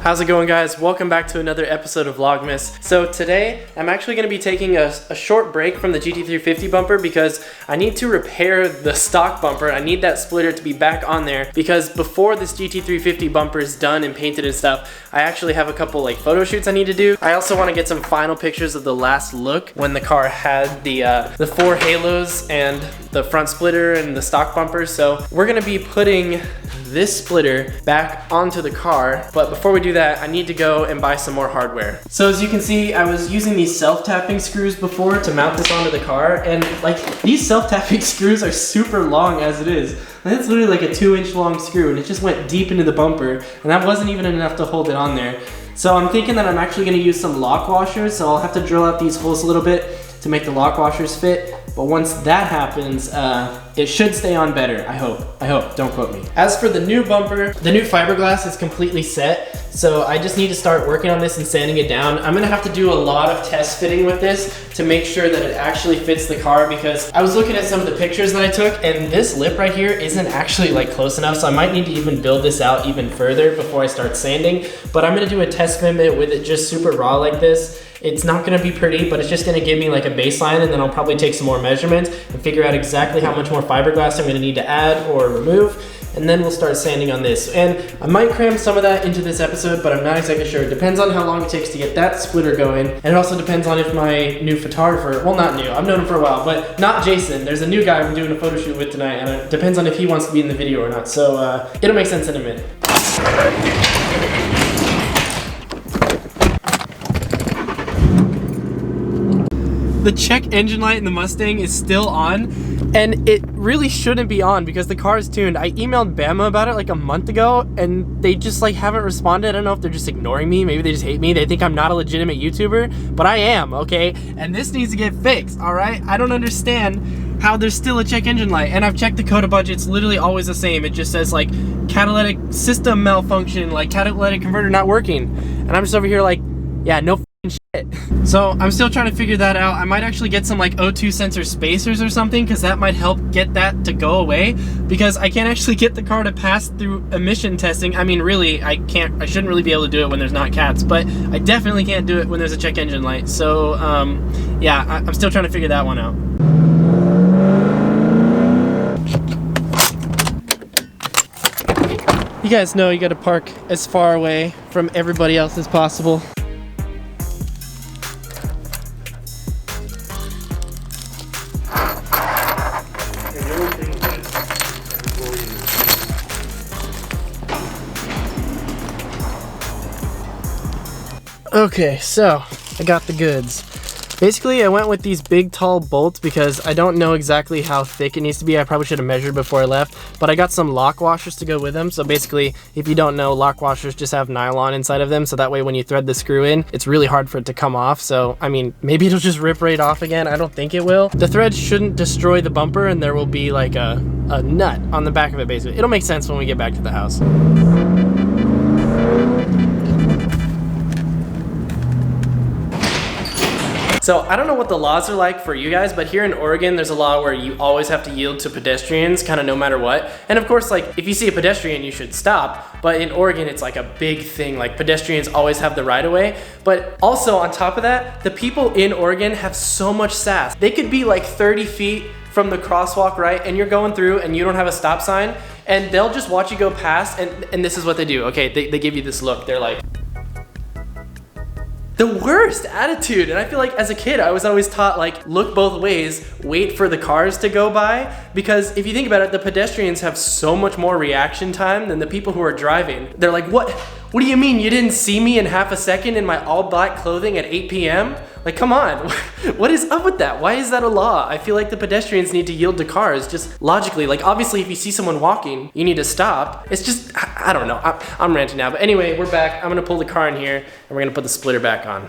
How's it going, guys? Welcome back to another episode of Vlogmas. So today I'm actually going to be taking a short break from the GT350 bumper because I need to repair the stock bumper. I need that splitter to be back on there because before this GT350 bumper is done and painted and stuff, I actually have a couple like photo shoots I need to do. I also want to get some final pictures of the last look when the car had the four halos and the front splitter and the stock bumper. So we're going to be putting this splitter back onto the car, but before we do that, I need to go and buy some more hardware. So as you can see, I was using these self-tapping screws before to mount this onto the car, and like these self-tapping screws are super long as it is. And it's literally like a 2-inch long screw, and it just went deep into the bumper, and that wasn't even enough to hold it on there. So I'm thinking that I'm actually gonna use some lock washers, so I'll have to drill out these holes a little bit to make the lock washers fit. But once that happens, it should stay on better, I hope, don't quote me. As for the new bumper, the new fiberglass is completely set, so I just need to start working on this and sanding it down. I'm gonna have to do a lot of test fitting with this to make sure that it actually fits the car, because I was looking at some of the pictures that I took, and this lip right here isn't actually like close enough, so I might need to even build this out even further before I start sanding. But I'm gonna do a test fit with it just super raw like this. It's not gonna be pretty, but it's just gonna give me like a baseline, and then I'll probably take some more measurements and figure out exactly how much more fiberglass I'm gonna need to add or remove, and then we'll start sanding on this. And I might cram some of that into this episode, but I'm not exactly sure. It depends on how long it takes to get that splitter going, and it also depends on if my new photographer, well, not new, I've known him for a while, but not Jason. There's a new guy I'm doing a photo shoot with tonight, and it depends on if he wants to be in the video or not. So it'll make sense in a minute. The check engine light in the Mustang is still on, and it really shouldn't be on because the car is tuned. I emailed Bama about it like a month ago, and they just like haven't responded. I don't know if they're just ignoring me. Maybe they just hate me. They think I'm not a legitimate YouTuber, but I am, okay? And this needs to get fixed, all right? I don't understand how there's still a check engine light, and I've checked the code a bunch. It's literally always the same. It just says like catalytic system malfunction, like catalytic converter not working, and I'm just over here like, yeah, no shit. So I'm still trying to figure that out. I might actually get some like O2 sensor spacers or something, because that might help get that to go away, because I can't actually get the car to pass through emission testing. I mean, really, I shouldn't really be able to do it when there's not cats, but I definitely can't do it when there's a check engine light. So yeah, I'm still trying to figure that one out. You guys know you gotta park as far away from everybody else as possible. Okay, so I got the goods. Basically, I went with these big tall bolts because I don't know exactly how thick it needs to be. I probably should have measured before I left, but I got some lock washers to go with them. So basically, if you don't know, lock washers just have nylon inside of them, so that way when you thread the screw in, it's really hard for it to come off. So I mean, maybe it'll just rip right off again. I don't think it will. The thread shouldn't destroy the bumper, and there will be like a nut on the back of it. Basically, it'll make sense when we get back to the house. So I don't know what the laws are like for you guys, but here in Oregon, there's a law where you always have to yield to pedestrians, kind of no matter what. And of course, like if you see a pedestrian, you should stop. But in Oregon, it's like a big thing. Like pedestrians always have the right of way. But also on top of that, the people in Oregon have so much sass. They could be like 30 feet from the crosswalk, right? And you're going through and you don't have a stop sign, and they'll just watch you go past, and this is what they do. Okay, they give you this look. They're like, the worst attitude. And I feel like as a kid, I was always taught like, look both ways, wait for the cars to go by. Because if you think about it, the pedestrians have so much more reaction time than the people who are driving. They're like, what do you mean you didn't see me in half a second in my all black clothing at 8 p.m.? Like, come on, what is up with that? Why is that a law? I feel like the pedestrians need to yield to cars, just logically. Like, obviously, if you see someone walking, you need to stop. It's just, I don't know, I'm ranting now. But anyway, we're back. I'm gonna pull the car in here, and we're gonna put the splitter back on.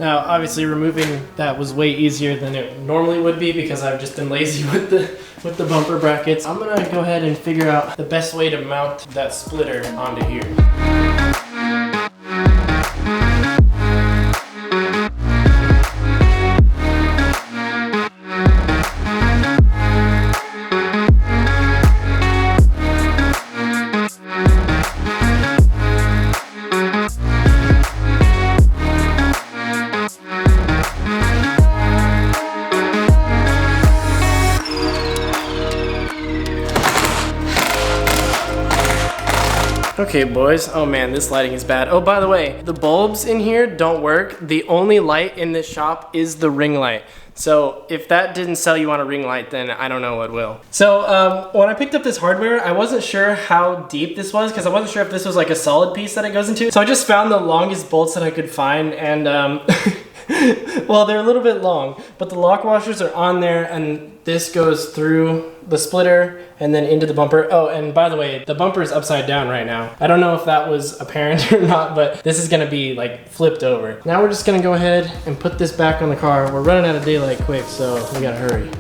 Now, obviously, removing that was way easier than it normally would be because I've just been lazy with the bumper brackets. I'm gonna go ahead and figure out the best way to mount that splitter onto here. Okay, boys. Oh man, this lighting is bad. Oh, by the way, the bulbs in here don't work. The only light in this shop is the ring light. So if that didn't sell you on a ring light, then I don't know what will. So when I picked up this hardware, I wasn't sure how deep this was because I wasn't sure if this was like a solid piece that it goes into. So I just found the longest bolts that I could find, and well, they're a little bit long, but the lock washers are on there, and this goes through the splitter and then into the bumper. Oh, and by the way, the bumper is upside down right now. I don't know if that was apparent or not, but this is gonna be like flipped over. Now we're just gonna go ahead and put this back on the car. We're running out of daylight quick, so we gotta hurry.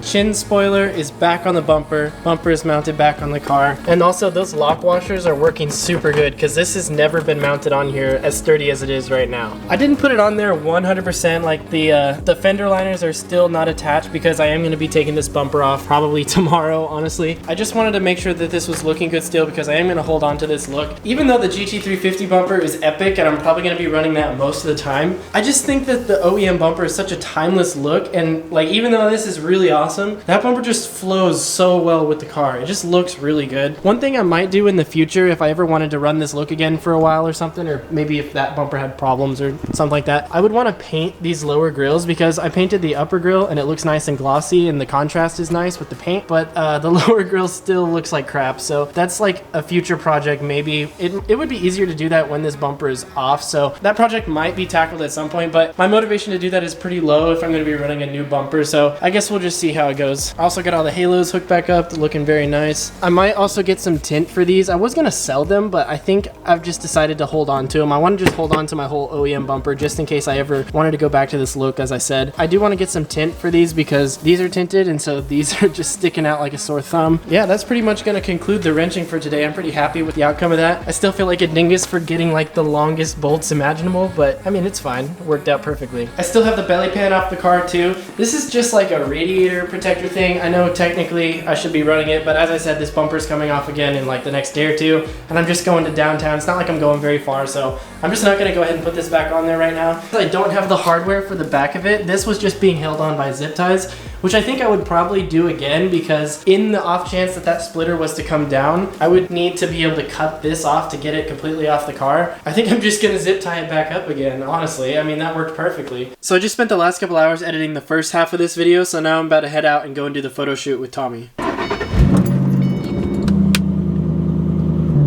Chin spoiler is back on the bumper. Bumper is mounted back on the car. And also those lock washers are working super good because this has never been mounted on here as sturdy as it is right now. I didn't put it on there 100%, like the fender liners are still not attached because I am going to be taking this bumper off probably tomorrow, honestly. I just wanted to make sure that this was looking good still because I am going to hold on to this look. Even though the GT350 bumper is epic and I'm probably going to be running that most of the time, I just think that the OEM bumper is such a timeless look, and like even though this is really awesome, that bumper just flows so well with the car. It just looks really good. One thing I might do in the future if I ever wanted to run this look again for a while or something, or maybe if that bumper had problems or something like that, I would want to paint these lower grills because I painted the upper grill and it looks nice and glossy and the contrast is nice with the paint, but the lower grill still looks like crap. So that's like a future project. Maybe it would be easier to do that when this bumper is off. So that project might be tackled at some point, but my motivation to do that is pretty low if I'm going to be running a new bumper. So I guess we'll just see how it goes. I also got all the halos hooked back up. They're looking very nice. I might also get some tint for these. I was going to sell them, but I think I've just decided to hold on to them. I want to just hold on to my whole OEM bumper just in case I ever wanted to go back to this look. As I said, I do want to get some tint for these because these are tinted, and so these are just sticking out like a sore thumb. Yeah, that's pretty much going to conclude the wrenching for today. I'm pretty happy with the outcome of that. I still feel like a dingus for getting like the longest bolts imaginable, but I mean, it's fine. It worked out perfectly. I still have the belly pan off the car too. This is just like a radiator protector thing. I know technically I should be running it, but as I said, this bumper is coming off again in like the next day or two, and I'm just going to downtown. It's not like I'm going very far, so I'm just not going to go ahead and put this back on there right now. I don't have the hardware for the back of it. This was just being held on by zip ties, which I think I would probably do again because in the off chance that that splitter was to come down, I would need to be able to cut this off to get it completely off the car. I think I'm just going to zip tie it back up again, honestly. I mean, that worked perfectly. So I just spent the last couple hours editing the first half of this video, so now I'm about to head out and go and do the photo shoot with Tommy.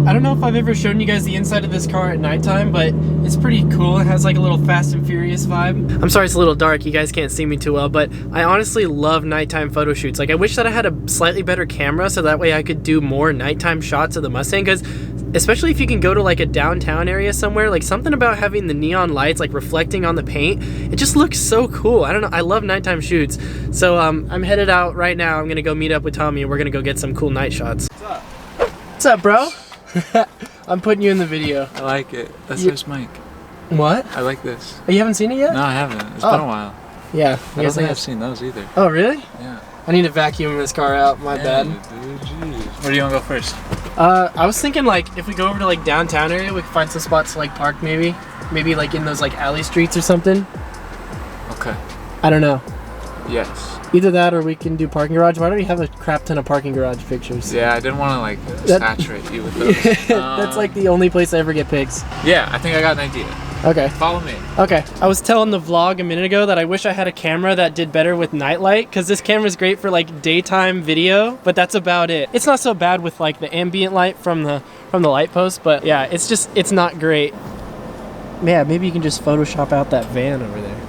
I don't know if I've ever shown you guys the inside of this car at nighttime, but it's pretty cool. It has like a little Fast and Furious vibe. I'm sorry it's a little dark, you guys can't see me too well, but I honestly love nighttime photo shoots. Like I wish that I had a slightly better camera so that way I could do more nighttime shots of the Mustang, because especially if you can go to like a downtown area somewhere, like something about having the neon lights like reflecting on the paint, it just looks so cool. I don't know, I love nighttime shoots. So I'm headed out right now. I'm gonna go meet up with Tommy and we're gonna go get some cool night shots. What's up? What's up, bro? I'm putting you in the video. I like it. That's nice mic. What? I like this. Oh, you haven't seen it yet? No, I haven't. It's been a while. Yeah. I don't think I've seen those either. Oh, really? Yeah. I need to vacuum this car out. My bad. Dude, geez. Where do you want to go first? I was thinking like if we go over to like downtown area, we could find some spots to like park maybe. Maybe like in those like alley streets or something. Okay. I don't know. Yes. Either that or we can do parking garage. Why don't we have a crap ton of parking garage pictures? Yeah, I didn't want to like saturate you with those. That's like the only place I ever get pics. Yeah, I think I got an idea. Okay. Follow me. Okay. I was telling the vlog a minute ago that I wish I had a camera that did better with night light, because this camera is great for like daytime video, but that's about it. It's not so bad with like the ambient light from the light post, but yeah, it's not great. Yeah, maybe you can just Photoshop out that van over there.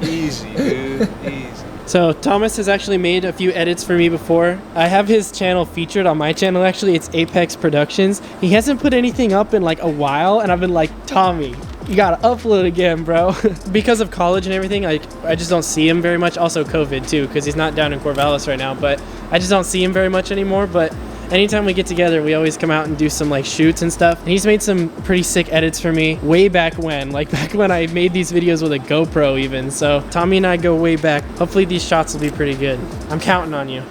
Easy, dude. Easy. So Thomas has actually made a few edits for me before. I have his channel featured on my channel actually. It's Apex Productions. He hasn't put anything up in like a while, and I've been like, Tommy, you gotta upload again, bro. Because of college and everything, I just don't see him very much. Also COVID too, because he's not down in Corvallis right now, but I just don't see him very much anymore. But anytime we get together, we always come out and do some like shoots and stuff. And he's made some pretty sick edits for me way back when, like back when I made these videos with a GoPro even. So Tommy and I go way back. Hopefully these shots will be pretty good. I'm counting on you.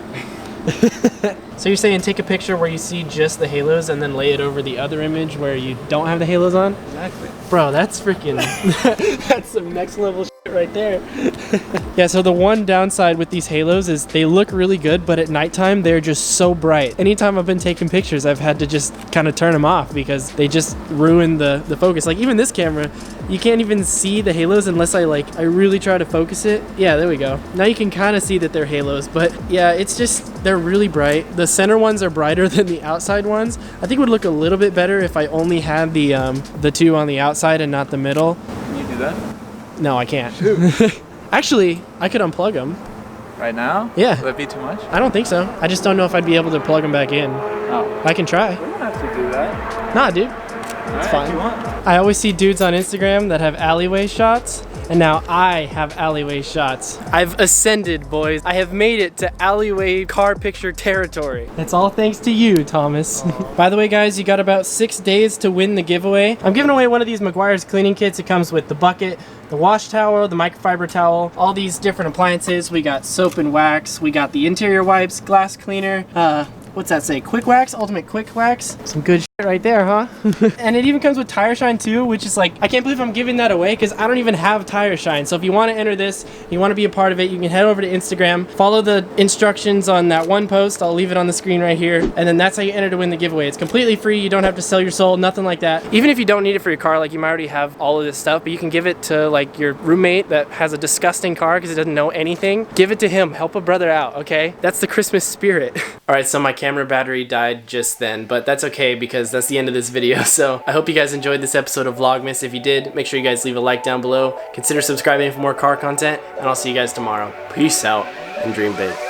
So you're saying take a picture where you see just the halos and then lay it over the other image where you don't have the halos on? Exactly. Bro, that's freaking, that's some next level shit right there. Yeah, so the one downside with these halos is they look really good, but at nighttime they're just so bright. Anytime I've been taking pictures, I've had to just kind of turn them off because they just ruin the focus. Like even this camera, you can't even see the halos unless I really try to focus it. Yeah, there we go. Now you can kind of see that they're halos, but yeah, it's just, they're really bright. The center ones are brighter than the outside ones. I think it would look a little bit better if I only had the two on the outside and not the middle. Can you do that? No, I can't. Actually, I could unplug them. Right now? Yeah. Would that be too much? I don't think so. I just don't know if I'd be able to plug them back in. Oh. I can try. We don't have to do that. Nah, dude. It's fine. If you want. I always see dudes on Instagram that have alleyway shots, and now I have alleyway shots. I've ascended, boys. I have made it to alleyway car picture territory. It's all thanks to you, Thomas. By the way, guys, you got about 6 days to win the giveaway. I'm giving away one of these Meguiar's cleaning kits. It comes with the bucket, the wash towel, the microfiber towel, all these different appliances. We got soap and wax. We got the interior wipes, glass cleaner, what's that say? Quick Wax, Ultimate Quick Wax. Some good shit right there, huh? And it even comes with tire shine too, which is like, I can't believe I'm giving that away because I don't even have tire shine. So if you want to enter this, you want to be a part of it, you can head over to Instagram, follow the instructions on that one post. I'll leave it on the screen right here. And then that's how you enter to win the giveaway. It's completely free. You don't have to sell your soul, nothing like that. Even if you don't need it for your car, like you might already have all of this stuff, but you can give it to like your roommate that has a disgusting car because it doesn't know anything. Give it to him. Help a brother out, okay? That's the Christmas spirit. All right, so my camera battery died just then, but that's okay because that's the end of this video. So I hope you guys enjoyed this episode of Vlogmas. If you did, make sure you guys leave a like down below. Consider subscribing for more car content, and I'll see you guys tomorrow. Peace out and dream big.